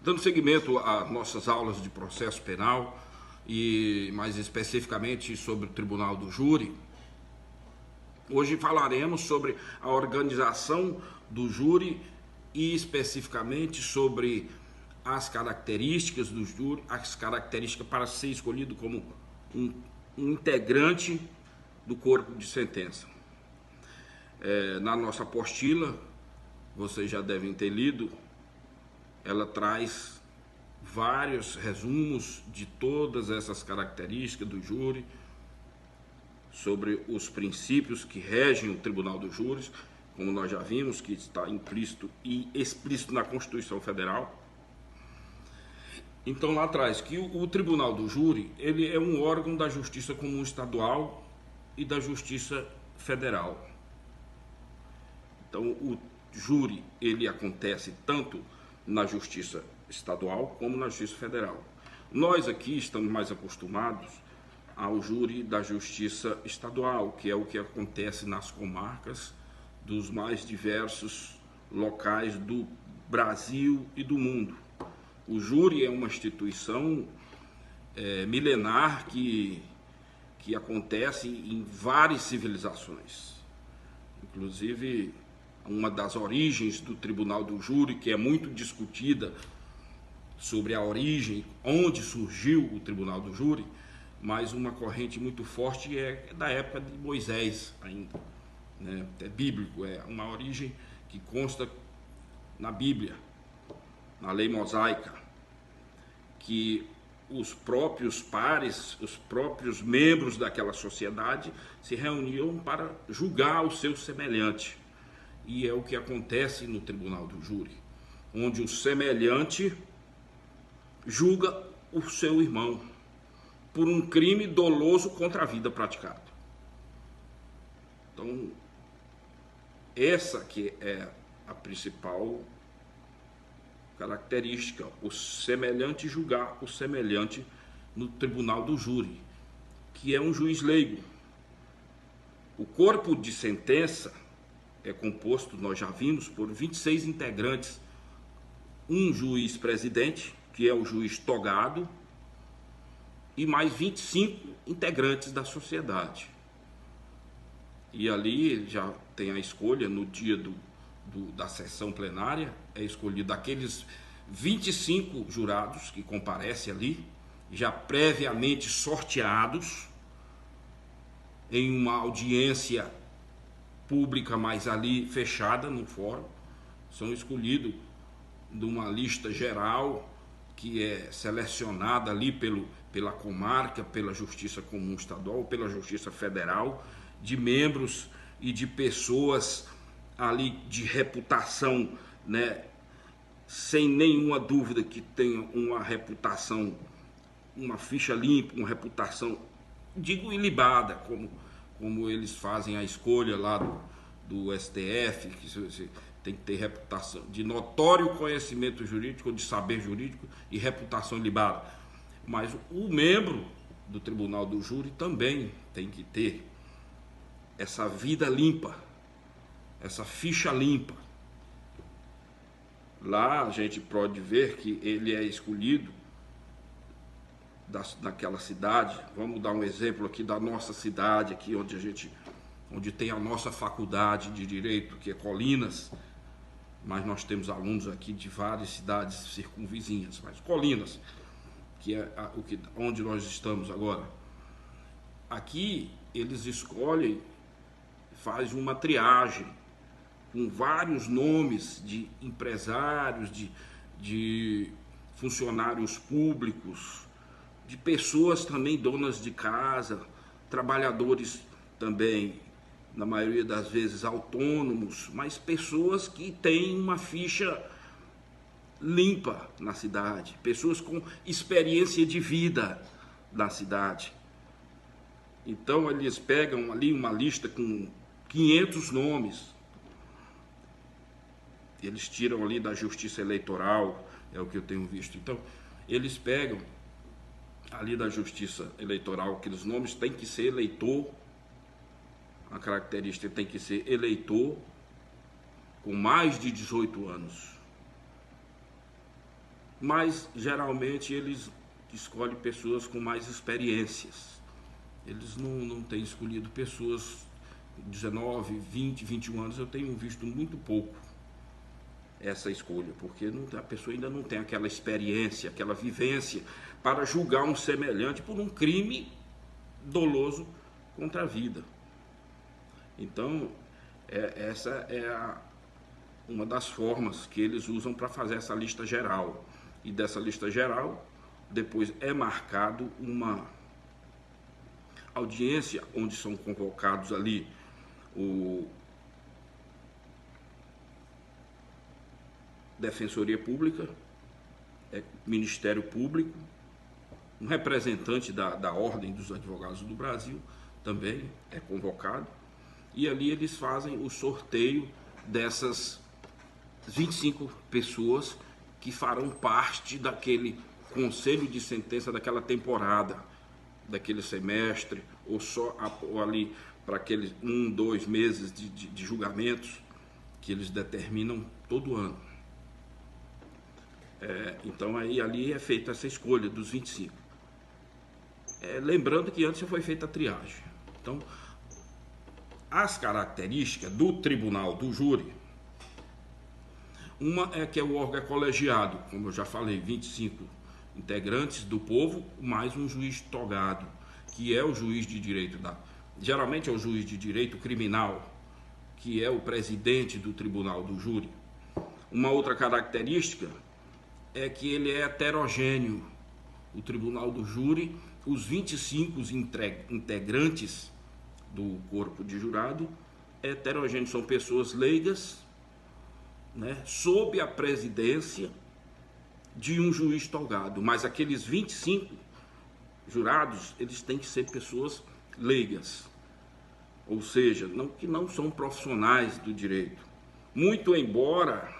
Dando seguimento às nossas aulas de processo penal e mais especificamente sobre o Tribunal do Júri, hoje falaremos sobre a organização do júri e especificamente sobre as características do júri, as características para ser escolhido como um integrante do corpo de sentença. Na nossa apostila, vocês já devem ter lido, ela traz vários resumos de todas essas características do júri, sobre os princípios que regem o Tribunal do Júri, como nós já vimos, que está implícito e explícito na Constituição Federal. Então lá atrás, que o Tribunal do Júri, ele é um órgão da Justiça Comum Estadual e da Justiça Federal. Então o júri, ele acontece tanto na Justiça Estadual como na Justiça Federal. Nós aqui estamos mais acostumados ao júri da Justiça Estadual, que é o que acontece nas comarcas dos mais diversos locais do Brasil e do mundo. O júri é uma instituição milenar que acontece em várias civilizações. Inclusive, uma das origens do Tribunal do Júri, que é muito discutida sobre a origem, onde surgiu o Tribunal do Júri, mas uma corrente muito forte é da época de Moisés ainda, né? É bíblico, é uma origem que consta na Bíblia, na lei mosaica, que os próprios pares, os próprios membros daquela sociedade se reuniam para julgar o seu semelhante. E é o que acontece no Tribunal do Júri, onde o semelhante julga o seu irmão por um crime doloso contra a vida praticado. Então, essa que é a principal característica, o semelhante julgar o semelhante no Tribunal do Júri, que é um juiz leigo. O corpo de sentença é composto, nós já vimos, por 26 integrantes, um juiz presidente, que é o juiz togado, e mais 25 integrantes da sociedade. E ali já tem a escolha, no dia da sessão plenária, é escolhido aqueles 25 jurados que comparecem ali, já previamente sorteados, em uma audiência pública, mas ali fechada no fórum, são escolhidos de uma lista geral que é selecionada ali pela comarca, pela Justiça Comum Estadual, pela Justiça Federal, de membros e de pessoas ali de reputação, né, sem nenhuma dúvida que tenham uma reputação, uma ficha limpa, uma reputação, digo, ilibada, como eles fazem a escolha lá do STF, que você tem que ter reputação de notório conhecimento jurídico, de saber jurídico e reputação ilibada. Mas o membro do Tribunal do Júri também tem que ter essa vida limpa, essa ficha limpa. Lá a gente pode ver que ele é escolhido naquela cidade. Vamos dar um exemplo aqui da nossa cidade, aqui onde tem a nossa faculdade de Direito, que é Colinas, mas nós temos alunos aqui de várias cidades circunvizinhas, mas Colinas, que é onde nós estamos agora. Aqui eles escolhem, fazem uma triagem com vários nomes de empresários, de funcionários públicos, de pessoas também donas de casa, trabalhadores também, na maioria das vezes autônomos, mas pessoas que têm uma ficha limpa na cidade, pessoas com experiência de vida na cidade. Então eles pegam ali uma lista com 500 nomes, eles tiram ali da Justiça Eleitoral, é o que eu tenho visto. Então eles pegam ali da Justiça Eleitoral, aqueles nomes têm que ser eleitor, a característica tem que ser eleitor com mais de 18 anos. mas geralmente eles escolhem pessoas com mais experiências. Eles não têm escolhido pessoas de 19, 20, 21 anos. Eu tenho visto muito pouco essa escolha, porque a pessoa ainda não tem aquela experiência, aquela vivência para julgar um semelhante por um crime doloso contra a vida. Então, essa é uma das formas que eles usam para fazer essa lista geral. E dessa lista geral, depois é marcado uma audiência onde são convocados ali o Defensoria Pública, Ministério Público, um representante da Ordem dos Advogados do Brasil também é convocado, e ali eles fazem o sorteio dessas 25 pessoas que farão parte daquele conselho de sentença daquela temporada, daquele semestre, ou ali para aqueles 1, 2 meses de julgamentos que eles determinam todo ano. Então aí ali é feita essa escolha dos 25. Lembrando que antes foi feita a triagem. Então, as características do tribunal do júri, uma é que o órgão é colegiado, como eu já falei, 25 integrantes do povo, mais um juiz togado, que é o juiz de direito geralmente é o juiz de direito criminal, que é o presidente do tribunal do júri. Uma outra característica é que ele é heterogêneo. O tribunal do júri, os 25 integrantes do corpo de jurado é heterogêneo, são pessoas leigas, né, sob a presidência de um juiz togado, mas aqueles 25 jurados, eles têm que ser pessoas leigas, ou seja, que não são profissionais do direito, muito embora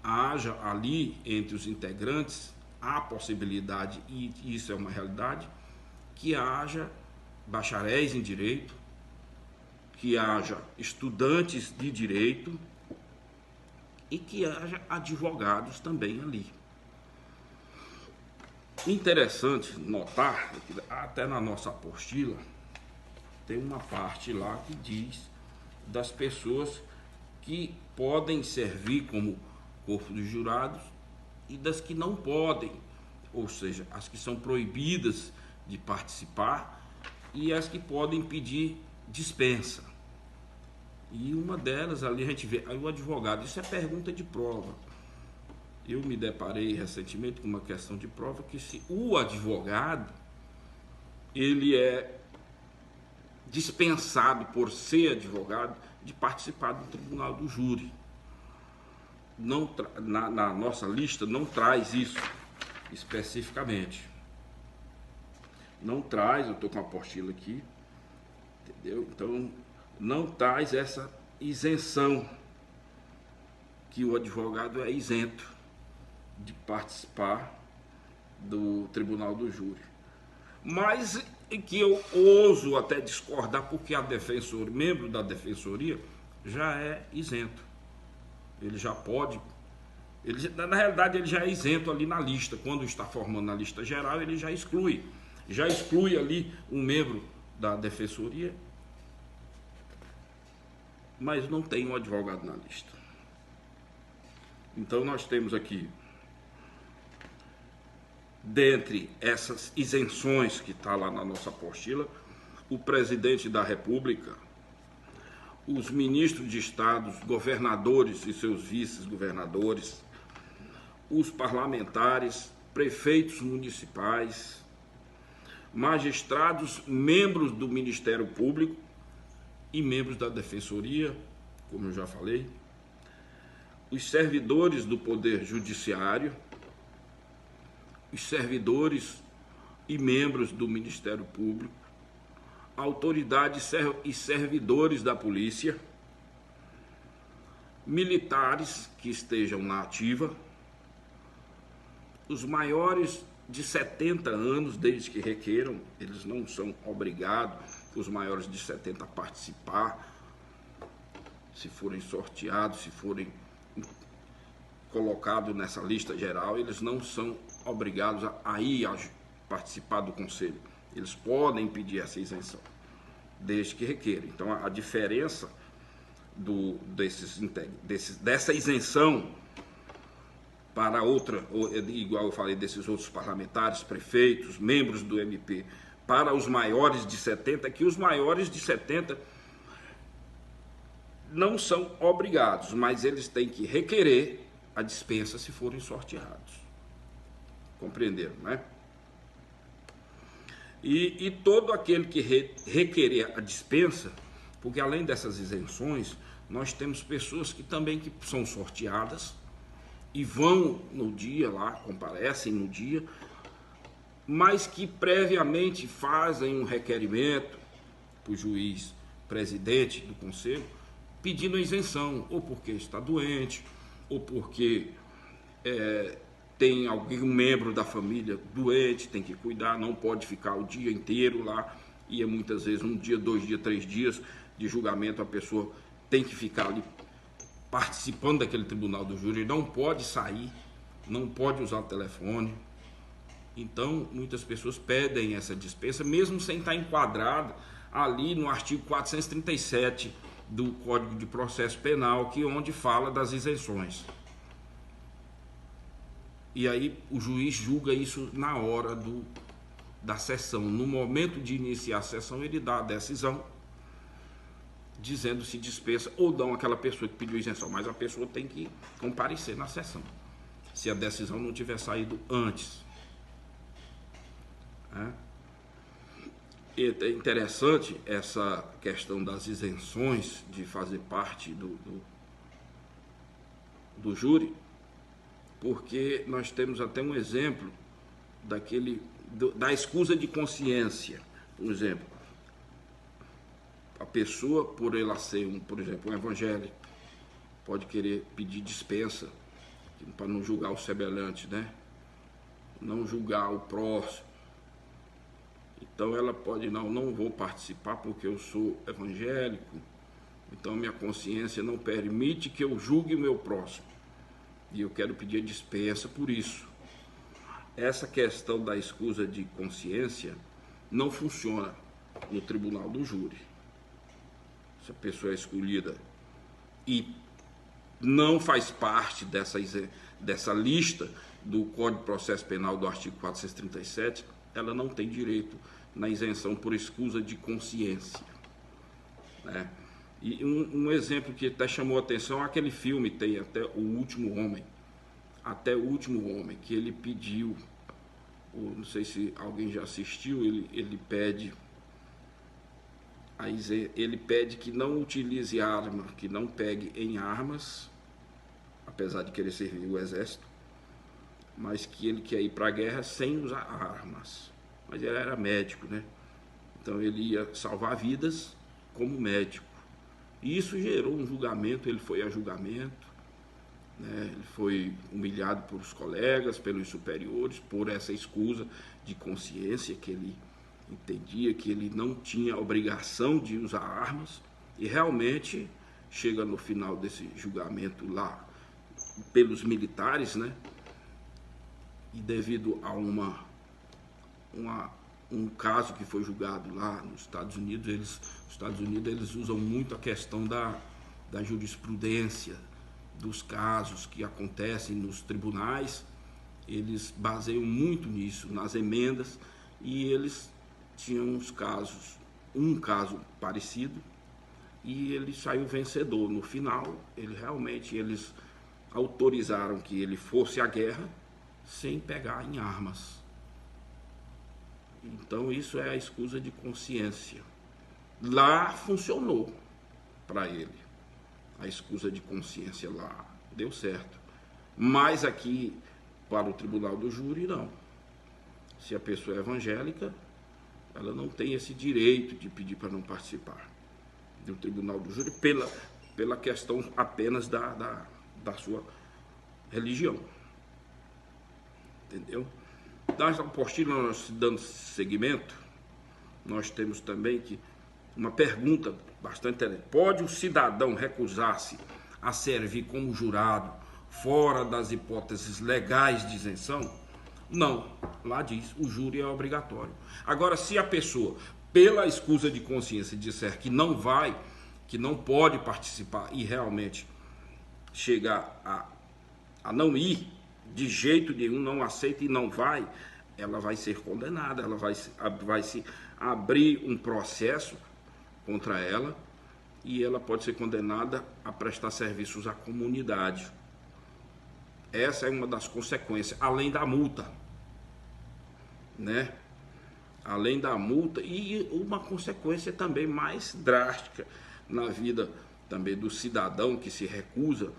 haja ali entre os integrantes a possibilidade, e isso é uma realidade, que haja bacharéis em direito, que haja estudantes de direito e que haja advogados também ali. Interessante notar que até na nossa apostila tem uma parte lá que diz das pessoas que podem servir como corpo de jurados e das que não podem, ou seja, as que são proibidas de participar e as que podem pedir dispensa. E uma delas ali a gente vê, aí o advogado, isso é pergunta de prova. Eu me deparei recentemente com uma questão de prova que se o advogado, ele é dispensado por ser advogado de participar do tribunal do júri. Não, na nossa lista não traz isso especificamente. Não traz, eu estou com a apostila aqui, entendeu? Então, não traz essa isenção, que o advogado é isento de participar do tribunal do júri. Mas que eu ouso até discordar, porque membro da defensoria já é isento. Ele já pode, na realidade ele já é isento ali na lista. Quando está formando a lista geral, ele já exclui ali um membro da defensoria, mas não tem um advogado na lista. Então nós temos aqui, dentre essas isenções que está lá na nossa apostila, o presidente da República, os ministros de estados, governadores e seus vice-governadores, os parlamentares, prefeitos municipais, magistrados, membros do Ministério Público e membros da Defensoria, como eu já falei, os servidores do Poder Judiciário, os servidores e membros do Ministério Público, autoridades e servidores da polícia, militares que estejam na ativa, os maiores de 70 anos, desde que requeram, eles não são obrigados, os maiores de 70 a participar, se forem sorteados, se forem colocados nessa lista geral, eles não são obrigados a ir a participar do conselho. Eles podem pedir essa isenção, desde que requeram. Então, a diferença dessa isenção para outra, igual eu falei, desses outros parlamentares, prefeitos, membros do MP, para os maiores de 70, que os maiores de 70 não são obrigados, mas eles têm que requerer a dispensa se forem sorteados. Compreenderam, né? E todo aquele que requerer a dispensa, porque além dessas isenções, nós temos pessoas que também que são sorteadas e vão no dia lá, comparecem no dia, mas que previamente fazem um requerimento para o juiz presidente do conselho, pedindo isenção, ou porque está doente, ou porque tem algum membro da família doente, tem que cuidar, não pode ficar o dia inteiro lá, e muitas vezes 1 dia, 2 dias, 3 dias de julgamento, a pessoa tem que ficar ali participando daquele tribunal do júri, não pode sair, não pode usar o telefone. Então, muitas pessoas pedem essa dispensa, mesmo sem estar enquadrado ali no artigo 437 do Código de Processo Penal, que é onde fala das isenções. E aí o juiz julga isso na hora da sessão. No momento de iniciar a sessão, ele dá a decisão, dizendo se dispensa ou não aquela pessoa que pediu isenção, mas a pessoa tem que comparecer na sessão, se a decisão não tiver saído antes. E é interessante essa questão das isenções de fazer parte do júri, porque nós temos até um exemplo da escusa de consciência. Por exemplo, a pessoa, por ela ser, por exemplo, um evangélico, pode querer pedir dispensa para não julgar o semelhante, né? Não julgar o próximo. Então ela pode, não vou participar porque eu sou evangélico, então minha consciência não permite que eu julgue o meu próximo. E eu quero pedir dispensa por isso. Essa questão da escusa de consciência não funciona no tribunal do júri. Se a pessoa é escolhida e não faz parte dessa lista do Código de Processo Penal do artigo 437, ela não tem direito na isenção por escusa de consciência, né? E um exemplo que até chamou a atenção é aquele filme, tem até O Último Homem, que ele pediu, não sei se alguém já assistiu, ele pede que não utilize arma, que não pegue em armas, apesar de querer servir o exército, mas que ele quer ir para a guerra sem usar armas. Mas ele era médico, né? Então ele ia salvar vidas como médico. E isso gerou um julgamento, ele foi a julgamento, né? Ele foi humilhado pelos colegas, pelos superiores, por essa escusa de consciência, que ele entendia que ele não tinha obrigação de usar armas, e realmente chega no final desse julgamento lá, pelos militares, né? E devido a um caso que foi julgado lá nos Estados Unidos, eles usam muito a questão da jurisprudência, dos casos que acontecem nos tribunais, eles baseiam muito nisso, nas emendas, e eles tinham um caso parecido, e ele saiu vencedor. No final, eles autorizaram que ele fosse à guerra sem pegar em armas. Então isso é a escusa de consciência. Lá funcionou para ele. A escusa de consciência lá deu certo. Mas aqui, para o tribunal do júri, não. Se a pessoa é evangélica, ela não tem esse direito de pedir para não participar do tribunal do júri pela questão apenas da sua religião. Entendeu? Das apostilas, nós dando seguimento, nós temos também uma pergunta bastante interessante. Pode o cidadão recusar-se a servir como jurado fora das hipóteses legais de isenção? Não, lá diz, o júri é obrigatório. Agora, se a pessoa, pela escusa de consciência, disser que não vai, que não pode participar e realmente chegar a não ir, de jeito nenhum, não aceita e não vai, ela vai ser condenada, ela vai se abrir um processo contra ela e ela pode ser condenada a prestar serviços à comunidade. Essa é uma das consequências, além da multa, né? Além da multa, e uma consequência também mais drástica na vida também do cidadão que se recusa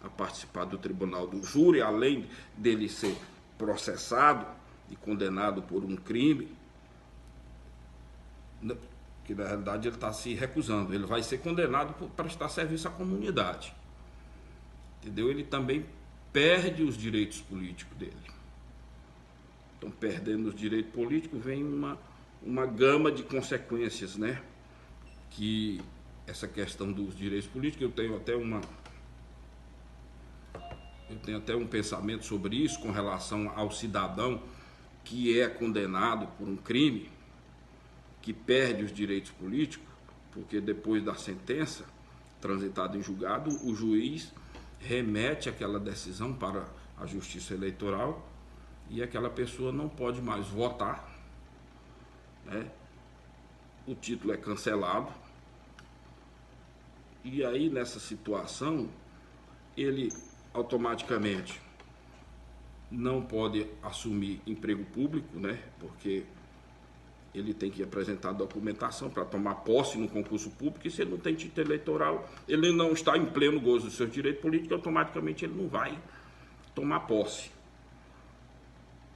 a participar do tribunal do júri, além dele ser processado e condenado por um crime, que na realidade ele está se recusando, ele vai ser condenado por prestar serviço à comunidade, entendeu? Ele também perde os direitos políticos dele. Então, perdendo os direitos políticos, vem uma gama de consequências, né? Que essa questão dos direitos políticos, eu tenho até um pensamento sobre isso com relação ao cidadão que é condenado por um crime, que perde os direitos políticos, porque depois da sentença transitada em julgado, o juiz remete aquela decisão para a Justiça Eleitoral e aquela pessoa não pode mais votar, né? O título é cancelado e aí nessa situação ele automaticamente não pode assumir emprego público, né? Porque ele tem que apresentar documentação para tomar posse no concurso público, e se ele não tem título eleitoral, ele não está em pleno gozo do seu direito político, automaticamente ele não vai tomar posse.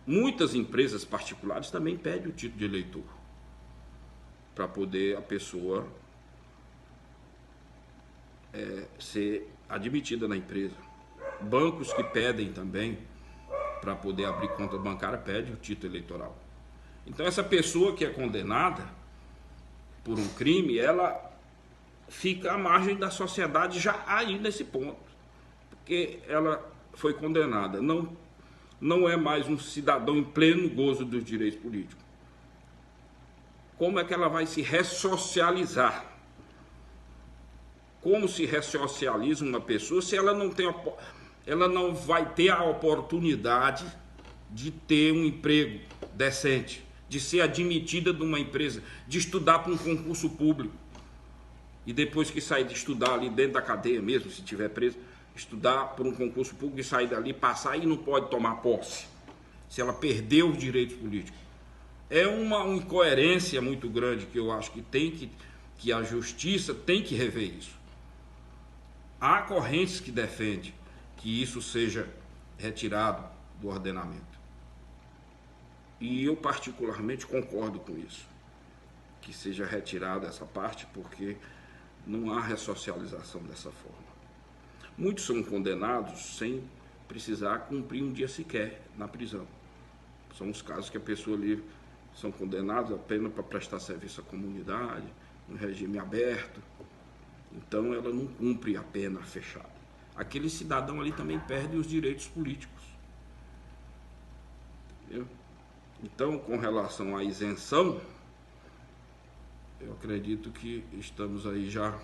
Muitas empresas particulares também pedem o título de eleitor, para poder a pessoa ser admitida na empresa. Bancos que pedem também, para poder abrir conta bancária, pedem o título eleitoral. Então essa pessoa que é condenada por um crime, ela fica à margem da sociedade já aí nesse ponto, porque ela foi condenada, não é mais um cidadão em pleno gozo dos direitos políticos. Como é que ela vai se ressocializar? Como se ressocializa uma pessoa se ela não vai ter a oportunidade de ter um emprego decente, de ser admitida de uma empresa, de estudar para um concurso público e depois que sair de estudar ali dentro da cadeia mesmo, se tiver preso, estudar para um concurso público e sair dali, passar e não pode tomar posse, se ela perdeu os direitos políticos. É uma incoerência muito grande que eu acho que a justiça tem que rever isso. Há correntes que defendem que isso seja retirado do ordenamento. E eu particularmente concordo com isso, que seja retirada essa parte, porque não há ressocialização dessa forma. Muitos são condenados sem precisar cumprir um dia sequer na prisão. São os casos que a pessoa ali são condenados apenas para prestar serviço à comunidade, no regime aberto. Então ela não cumpre a pena fechada. Aquele cidadão ali também perde os direitos políticos. Entendeu? Então, com relação à isenção, eu acredito que estamos aí já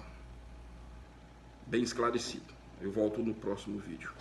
bem esclarecidos. Eu volto no próximo vídeo.